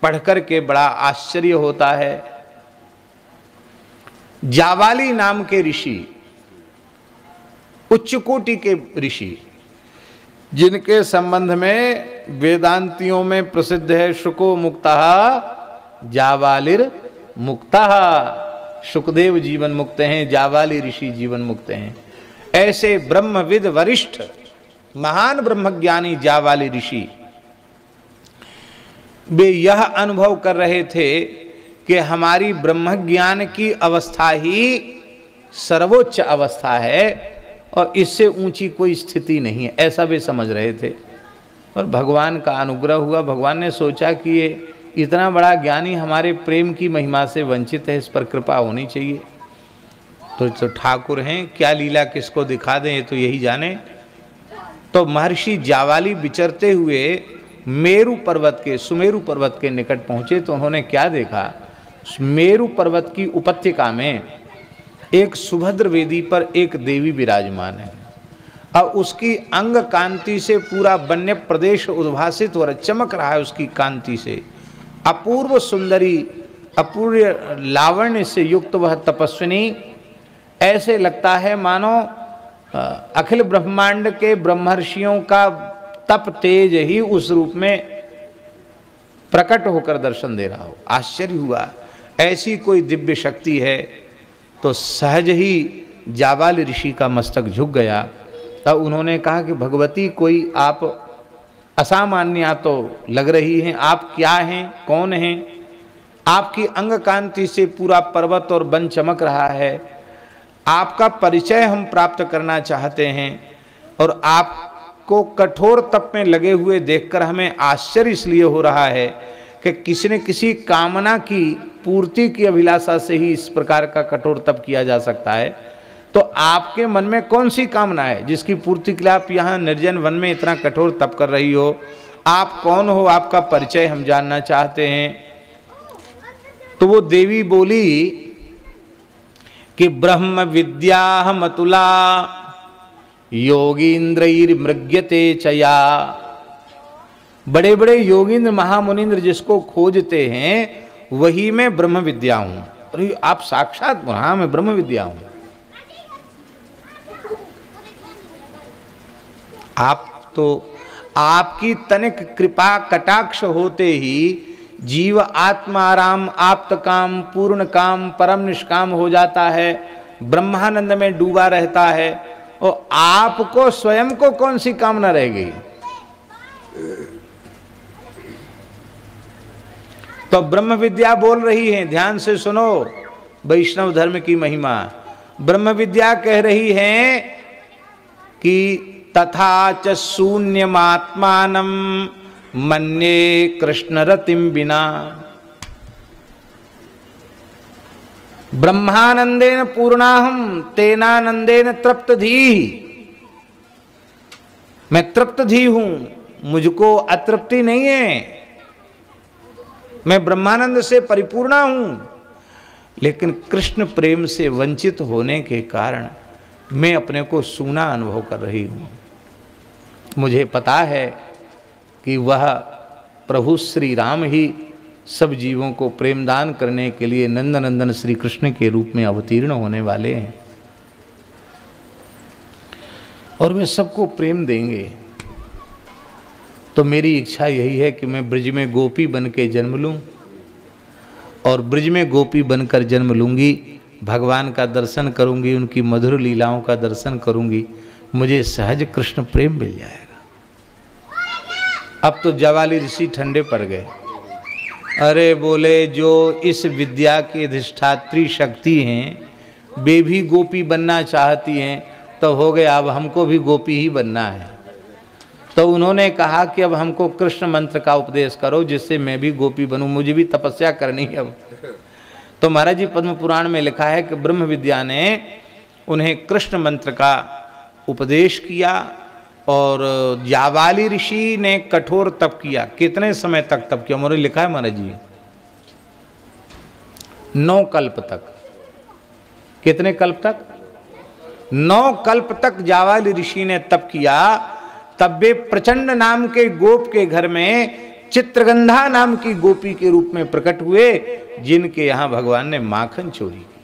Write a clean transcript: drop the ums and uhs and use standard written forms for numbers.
पढ़कर के बड़ा आश्चर्य होता है। जावाली नाम के ऋषि, उच्च कोटि के ऋषि, जिनके संबंध में वेदांतियों में प्रसिद्ध है शुको मुक्तः जावालिर मुक्तः, शुकदेव जीवन मुक्त हैं, जावाली ऋषि जीवन मुक्त हैं। ऐसे ब्रह्मविद वरिष्ठ महान ब्रह्मज्ञानी जावाली ऋषि वे यह अनुभव कर रहे थे कि हमारी ब्रह्मज्ञान की अवस्था ही सर्वोच्च अवस्था है और इससे ऊंची कोई स्थिति नहीं है, ऐसा वे समझ रहे थे। और भगवान का अनुग्रह हुआ, भगवान ने सोचा कि ये इतना बड़ा ज्ञानी हमारे प्रेम की महिमा से वंचित है, इस पर कृपा होनी चाहिए। तो ठाकुर हैं, क्या लीला किसको दिखा दें, ये तो यही जाने। तो महर्षि जावाली विचरते हुए मेरु पर्वत के, सुमेरु पर्वत के निकट पहुंचे तो उन्होंने क्या देखा, मेरु पर्वत की उपत्यका में एक सुभद्र वेदी पर एक देवी विराजमान है और उसकी अंग कांति से पूरा वन्य प्रदेश उद्भासित हो रहा, चमक रहा है उसकी कांति से। अपूर्व सुंदरी, अपूर्व लावण्य से युक्त वह तपस्विनी, ऐसे लगता है मानो अखिल ब्रह्मांड के ब्रह्मर्षियों का तप तेज ही उस रूप में प्रकट होकर दर्शन दे रहा हो। आश्चर्य हुआ, ऐसी कोई दिव्य शक्ति है। तो सहज ही जावाल ऋषि का मस्तक झुक गया। तब उन्होंने कहा कि भगवती, कोई आप असामान्य तो लग रही हैं, आप क्या हैं, कौन हैं? आपकी अंग कांति से पूरा पर्वत और वन चमक रहा है, आपका परिचय हम प्राप्त करना चाहते हैं और आपको कठोर तप में लगे हुए देखकर हमें आश्चर्य इसलिए हो रहा है कि किसी न किसी कामना की पूर्ति की अभिलाषा से ही इस प्रकार का कठोर तप किया जा सकता है। तो आपके मन में कौन सी कामना है जिसकी पूर्ति के लिए आप यहाँ निर्जन वन में इतना कठोर तप कर रही हो? आप कौन हो, आपका परिचय हम जानना चाहते हैं। तो वो देवी बोली कि ब्रह्म विद्याहमतुला योगींद्रैर्मृग्यते चया। बड़े बड़े योगींद्र महामुनिंद्र जिसको खोजते हैं वही मैं ब्रह्म विद्या हूं। अरे आप साक्षात, हाँ मैं ब्रह्म विद्या हूं। आप तो आपकी तनिक कृपा कटाक्ष होते ही जीव आत्माराम आप्त काम पूर्ण काम परम निष्काम हो जाता है, ब्रह्मानंद में डूबा रहता है। और आपको स्वयं को कौन सी कामना रह गई? तो ब्रह्म विद्या बोल रही है, ध्यान से सुनो वैष्णव धर्म की महिमा। ब्रह्म विद्या कह रही है कि तथा च शून्यमात्मानं मन्ये कृष्ण रतिम बिना। ब्रह्मानंदेन पूर्णाहम तेनानंदेन तृप्तधीः। मैं तृप्तधी हूं, मुझको अतृप्ति नहीं है, मैं ब्रह्मानंद से परिपूर्णा हूं। लेकिन कृष्ण प्रेम से वंचित होने के कारण मैं अपने को सूना अनुभव कर रही हूं। मुझे पता है कि वह प्रभु श्री राम ही सब जीवों को प्रेमदान करने के लिए नंदनंदन श्री कृष्ण के रूप में अवतीर्ण होने वाले हैं और वे सबको प्रेम देंगे। तो मेरी इच्छा यही है कि मैं ब्रज में गोपी बन के जन्म लूं और ब्रज में गोपी बनकर जन्म लूंगी, भगवान का दर्शन करूंगी, उनकी मधुर लीलाओं का दर्शन करूंगी, मुझे सहज कृष्ण प्रेम मिल जाएगा। अब तो जावाली ऋषि ठंडे पड़ गए। अरे बोले, जो इस विद्या की अधिष्ठात्री शक्ति हैं वे भी गोपी बनना चाहती हैं, तो हो गया, अब हमको भी गोपी ही बनना है। तो उन्होंने कहा कि अब हमको कृष्ण मंत्र का उपदेश करो जिससे मैं भी गोपी बनूं, मुझे भी तपस्या करनी है अब। तो महाराज जी पद्म पुराण में लिखा है कि ब्रह्म विद्या ने उन्हें कृष्ण मंत्र का उपदेश किया और जावाली ऋषि ने कठोर तप किया। कितने समय तक तप किया? उन्होंने लिखा है महाराज जी 9 कल्प तक। कितने कल्प तक? 9 कल्प तक जावाली ऋषि ने तप किया। तब वे प्रचंड नाम के गोप के घर में चित्रगंधा नाम की गोपी के रूप में प्रकट हुए, जिनके यहां भगवान ने माखन चोरी किया।